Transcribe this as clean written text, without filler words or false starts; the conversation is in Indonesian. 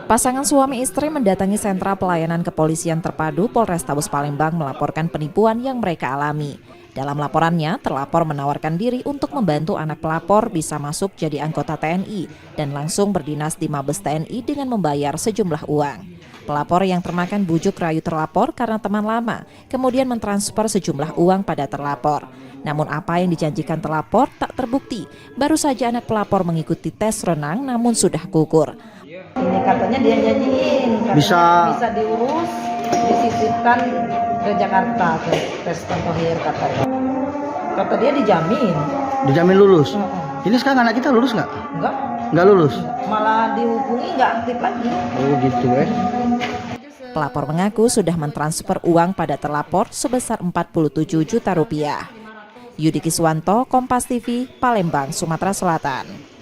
Pasangan suami istri mendatangi sentra pelayanan kepolisian terpadu Polrestabes Palembang melaporkan penipuan yang mereka alami. Dalam laporannya, terlapor menawarkan diri untuk membantu anak pelapor bisa masuk jadi anggota TNI dan langsung berdinas di Mabes TNI dengan membayar sejumlah uang. Pelapor yang termakan bujuk rayu terlapor karena teman lama, kemudian mentransfer sejumlah uang pada terlapor. Namun apa yang dijanjikan terlapor tak terbukti. Baru saja anak pelapor mengikuti tes renang namun sudah gugur. Ini katanya dia nyanyiin, bisa diurus, disisipkan ke Jakarta, ke tes Tohir katanya. Kata dia dijamin lulus. Ini sekarang anak kita lulus nggak? Nggak lulus. Malah dihubungi nggak aktif lagi. Oh gitu Pelapor mengaku sudah mentransfer uang pada terlapor sebesar 47 juta rupiah. Yudi Kiswanto, Kompas TV, Palembang, Sumatera Selatan.